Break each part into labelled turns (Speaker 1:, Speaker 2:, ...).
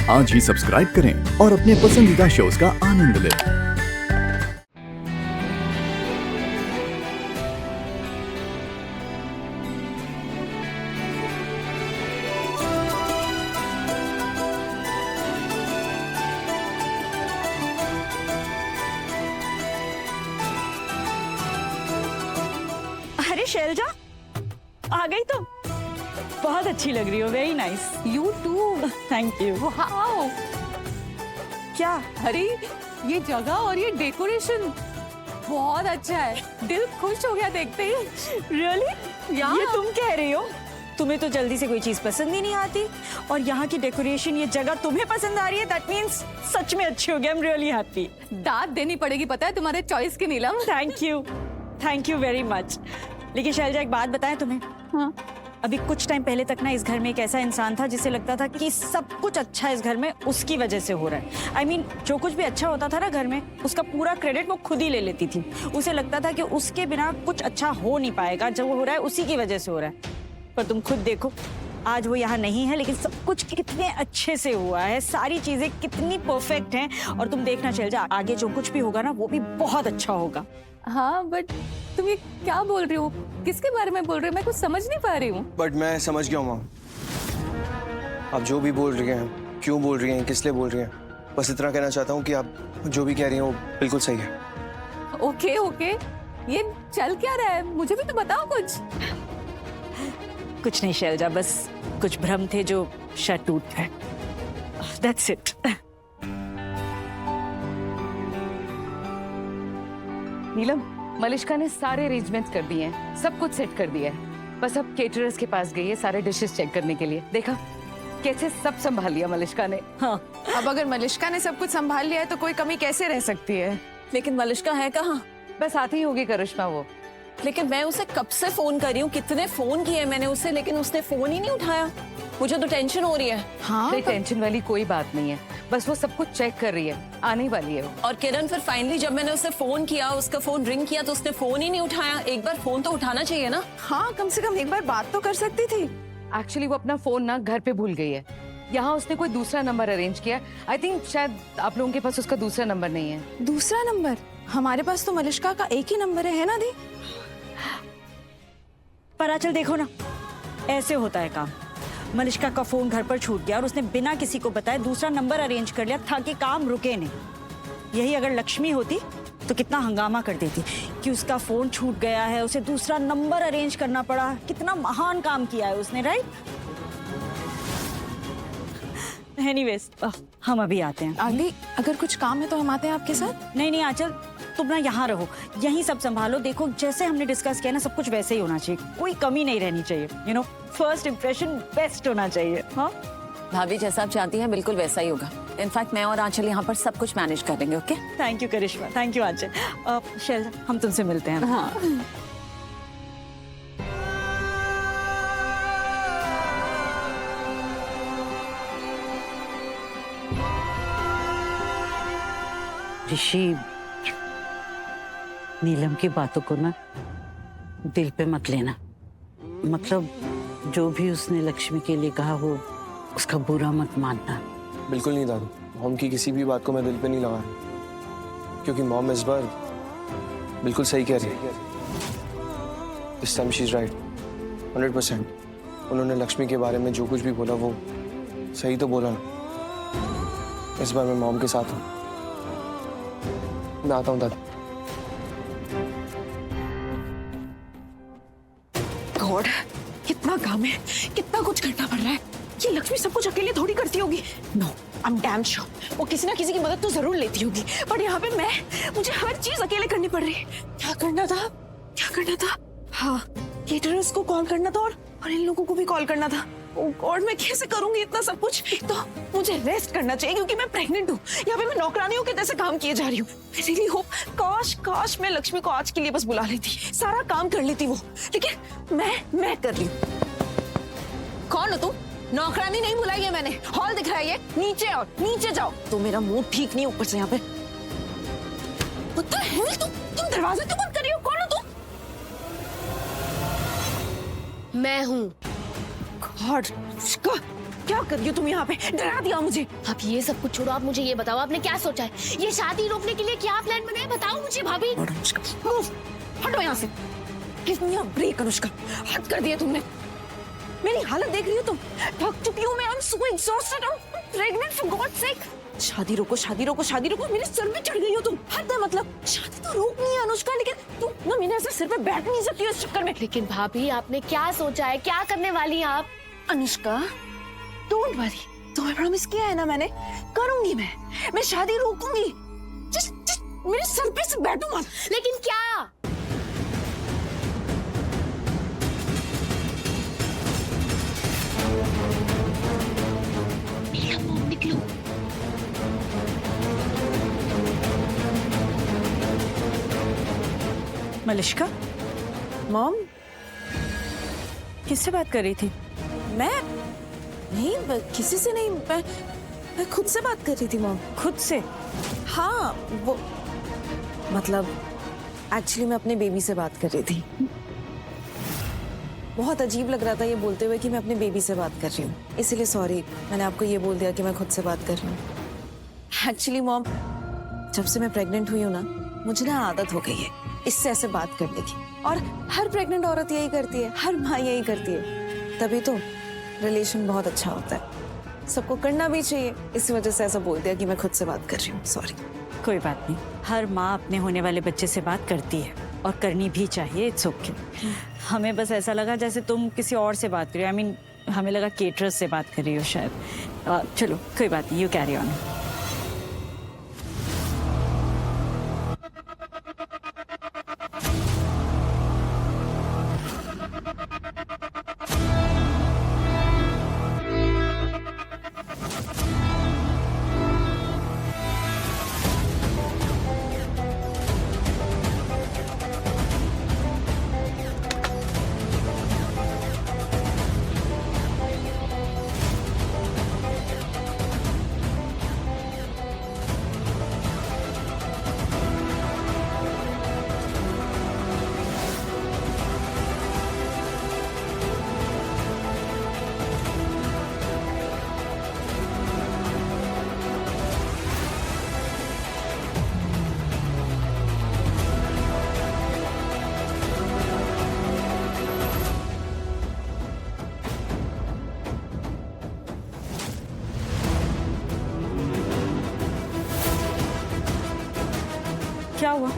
Speaker 1: आज ही सब्सक्राइब करें और अपने पसंदीदा शोज का आनंद लें।
Speaker 2: अरे शैलजा, आ गई तुम। बहुत अच्छी लग रही हो, very nice.
Speaker 3: You too.
Speaker 2: Thank you.
Speaker 3: Wow,
Speaker 2: क्या?
Speaker 3: अरे ये जगह और ये डेकोरेशन बहुत अच्छा है, दिल खुश हो गया देखते ही।
Speaker 2: रियली?
Speaker 3: Yeah.
Speaker 2: ये तुम कह रही हो? तुम्हें तो जल्दी से कोई चीज पसंद ही नहीं आती, और यहाँ की डेकोरेशन, ये जगह तुम्हें पसंद आ रही है। दैट मीन्स सच में अच्छी हो गई। I am really happy.
Speaker 3: दाद देनी पड़ेगी, पता है, तुम्हारे चॉइस की Neelam.
Speaker 2: Thank you very much. लेकिन शैलजा, एक बात बताएं तुम्हें।
Speaker 3: हाँ।
Speaker 2: अभी कुछ टाइम पहले तक ना इस घर में एक ऐसा इंसान था जिसे लगता था कि सब कुछ अच्छा इस घर में उसकी वजह से हो रहा है। आई मीन, जो कुछ भी अच्छा होता था ना घर में, उसका पूरा क्रेडिट वो खुद ही ले लेती थी। उसे लगता था कि उसके बिना कुछ अच्छा हो नहीं पाएगा, जब वो हो रहा है उसी की वजह से हो रहा है। पर तुम खुद देखो, आज वो यहाँ नहीं है, लेकिन सब कुछ कितने अच्छे से हुआ है, सारी चीजें कितनी परफेक्ट हैं। और तुम देखना शैलजा, आगे जो कुछ भी होगा ना, वो भी बहुत अच्छा होगा।
Speaker 3: हाँ, बट तुम ये क्या बोल रही हो? किसके बारे में बोल रही हो? मैं कुछ समझ नहीं पा रही हूँ।
Speaker 4: बट मैं समझ गया हूँ माँ, आप जो भी बोल रही हैं, क्यों बोल रही हैं, किस लिए बोल रही हैं, बस इतना कहना चाहता हूँ कि आप जो भी कह रही हैं वो बिल्कुल सही है।
Speaker 3: ओके ओके, ये चल क्या रहा है? मुझे भी तो बताओ कुछ।
Speaker 2: कुछ नहीं शैलजा, बस कुछ भ्रम थे जो शायद टूट गए। That's it.
Speaker 5: नीलम, मलिष्का ने सारे अरेंजमेंट्स कर दिए हैं, सब कुछ सेट कर दिया है। बस अब केटरर्स के पास गई है सारे डिशेस चेक करने के लिए। देखा कैसे सब संभाल लिया मलिष्का ने।
Speaker 2: हाँ,
Speaker 6: अब अगर मलिष्का ने सब कुछ संभाल लिया है तो कोई कमी कैसे रह सकती है?
Speaker 7: लेकिन मलिष्का है कहाँ?
Speaker 5: बस आती ही होगी करिश्मा वो।
Speaker 7: लेकिन मैं उसे कब से फोन कर रही हूँ, कितने फोन किए मैंने उसे, लेकिन उसने फोन ही नहीं उठाया। मुझे तो टेंशन हो रही है।
Speaker 6: हाँ,
Speaker 5: कोई टेंशन वाली कोई बात नहीं है, बस वो सब कुछ चेक कर रही है, आने वाली है वो।
Speaker 7: और किरण, फिर फाइनली जब मैंने उसे फोन किया, उसका फोन रिंग किया, तो उसने फोन ही नहीं उठाया। एक बार फोन तो उठाना चाहिए ना।
Speaker 6: हाँ, कम से कम एक बार बात तो कर सकती थी।
Speaker 5: एक्चुअली वो अपना फोन ना घर पे भूल गई है, यहाँ उसने कोई दूसरा नंबर अरेंज किया। आई थिंक शायद आप लोगों के पास उसका दूसरा नंबर नहीं है।
Speaker 6: दूसरा नंबर? हमारे पास तो मलिष्का का एक ही नंबर है ना दी?
Speaker 2: पर आचल देखो ना, ऐसे होता है काम। मलिष्का का फोन घर पर छूट गया और उसने बिना किसी को बताए दूसरा नंबर अरेंज कर लिया ताकि काम रुके नहीं। यही अगर लक्ष्मी होती तो कितना हंगामा कर देती कि उसका फोन छूट गया है, उसे दूसरा नंबर अरेंज करना पड़ा। कितना महान काम किया है उसने, राइट? एनीवेज, हम अभी आते हैं।
Speaker 6: आंटी, अगर कुछ काम है तो हम आते हैं आपके साथ।
Speaker 2: नहीं आंचल, तुम ना यहाँ रहो, यहीं सब संभालो। देखो, जैसे हमने डिस्कस किया ना, सब कुछ वैसे ही होना चाहिए, कोई कमी नहीं रहनी चाहिए। You know, first impression best होना चाहिए। हाँ
Speaker 7: भाभी, जैसा आप चाहती हैं बिल्कुल वैसा ही होगा। इनफैक्ट मैं और आंचल यहाँ पर सब कुछ मैनेज कर देंगे। Okay?
Speaker 2: Thank you Karishma, thank you Anchal. Shailaja, हम तुमसे मिलते हैं।
Speaker 3: हाँ।
Speaker 8: ऋषि, नीलम की बातों को ना दिल पे मत लेना। मतलब जो भी उसने लक्ष्मी के लिए कहा, वो उसका बुरा मत मानना।
Speaker 4: बिल्कुल नहीं दादी, मॉम की किसी भी बात को मैं दिल पे नहीं लगा रहा, क्योंकि मॉम इस बार बिल्कुल सही कह रही है। This time she is right 100%। उन्होंने लक्ष्मी के बारे में जो कुछ भी बोला वो सही तो बोला ना। इस बार मैं मॉम के साथ हूँ। मैं आता हूँ दादी।
Speaker 6: गॉड, कितना काम है, कितना कुछ करना पड़ रहा है। ये लक्ष्मी सब कुछ अकेले थोड़ी करती होगी। No, I am damn sure वो किसी ना किसी की मदद तो जरूर लेती होगी। पर यहाँ पे मुझे हर चीज अकेले करनी पड़ रही है। क्या करना था? हाँ, केटरर्स को कॉल करना था और इन लोगों को भी कॉल करना था। ओह गॉड, मैं कैसे करूंगी इतना सब कुछ? एक तो मुझे रेस्ट करना चाहिए क्योंकि मैं प्रेग्नेंट हूँ। यहाँ पे मैं नौकरानियों के जैसे काम किए जा रही हूँ। I really hope, काश मैं लक्ष्मी को आज के लिए बस बुला लेती, सारा काम कर लेती वो। लेकिन मैं कर रही हूँ।
Speaker 7: कौन हो तुम? नौकरानी नहीं बुलाई है मैंने। हॉल दिख रहा है ये, नीचे आओ, नीचे जाओ। तो मेरा मूड ठीक नहीं, ऊपर से यहाँ पे तुम दरवाजा क्यों बंद कर रही हो? कौन हो तुम?
Speaker 9: मैं हूँ।
Speaker 6: गॉड, क्या कर रही हो तुम यहाँ पे? डरा दिया मुझे।
Speaker 9: अब ये सब कुछ छोड़ो, आप मुझे ये बताओ आपने क्या सोचा है? ये शादी रोकने के लिए क्या प्लान बनाया, बताओ मुझे भाभी।
Speaker 6: मूव, हटो यहाँ से। कितनी ब्रेक अनुष्का, हद कर दिया तुमने। मेरी हालत देख रही हो तुम? थक चुकी हूँ मैं। I'm so exhausted. I'm pregnant for God's sake. शादी रोको, शादी रोको, शादी रोको। मेरे सर पे चढ़ गई हो तुम। हद है मतलब। शादी तो रोकनी है अनुष्का, लेकिन तुम ना मेरे ऐसे सिर पे बैठ नहीं सकती हो इस चक्कर में।
Speaker 9: लेकिन भाभी आपने क्या सोचा है, क्या करने वाली हैं आप?
Speaker 6: Anushka, don't worry. तुम्हें प्रॉमिस किया है ना मैंने, करूंगी मैं शादी रोकूंगी। just मेरे सर पे से बैठो मत।
Speaker 9: लेकिन क्या? निकलो।
Speaker 2: मलिश्का,
Speaker 6: मॉम,
Speaker 2: किससे बात कर रही थी?
Speaker 6: मैं नहीं, किसी से नहीं, मैं खुद से बात कर रही थी मॉम।
Speaker 2: खुद से?
Speaker 6: हाँ, वो मतलब एक्चुअली मैं अपने बेबी से बात कर रही थी। बहुत अजीब लग रहा था ये बोलते हुए कि मैं अपने बेबी से बात कर रही हूँ, इसीलिए सॉरी, मैंने आपको ये बोल दिया कि मैं खुद से बात कर रही हूँ। एक्चुअली मॉम, जब से मैं प्रेग्नेंट हुई हूँ ना, मुझे ना आदत हो गई है इससे ऐसे बात करने की। और हर प्रेग्नेंट औरत यही करती है, हर माँ यही करती है। तभी तो रिलेशन बहुत अच्छा होता है, सबको करना भी चाहिए। इसी वजह से ऐसा बोल दिया कि मैं खुद से बात कर रही हूँ, सॉरी।
Speaker 2: कोई बात नहीं, हर माँ अपने होने वाले बच्चे से बात करती है और करनी भी चाहिए। It's okay. हमें बस ऐसा लगा जैसे तुम किसी और से बात कर रही हो। आई मीन हमें लगा केटरर्स से बात कर रही हो शायद। चलो कोई बात नहीं, यू कैरी ऑन। क्या हुआ?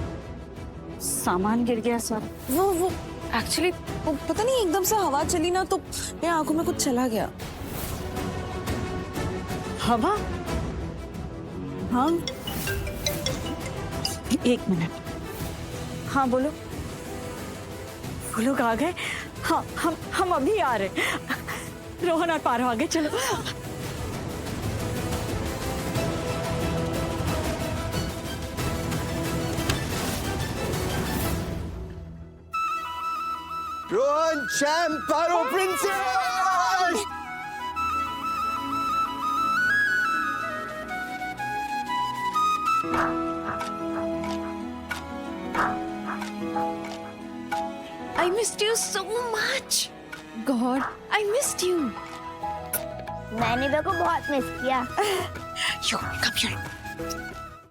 Speaker 2: सामान गिर गया सब?
Speaker 6: वो एक्चुअली वो पता नहीं एकदम से हवा चली ना, तो मेरी आंखों में कुछ चला गया।
Speaker 2: हवा?
Speaker 6: हाँ,
Speaker 2: एक मिनट। हाँ बोलो। वो लोग आ गए? हाँ, हम अभी आ रहे। रोहन और पारो आ गए, चलो।
Speaker 4: Rohan, sham, Paro, princess!
Speaker 6: I missed you so much. God, I missed you.
Speaker 9: मैंने तो को बहुत मिस किया।
Speaker 6: Yo, come here.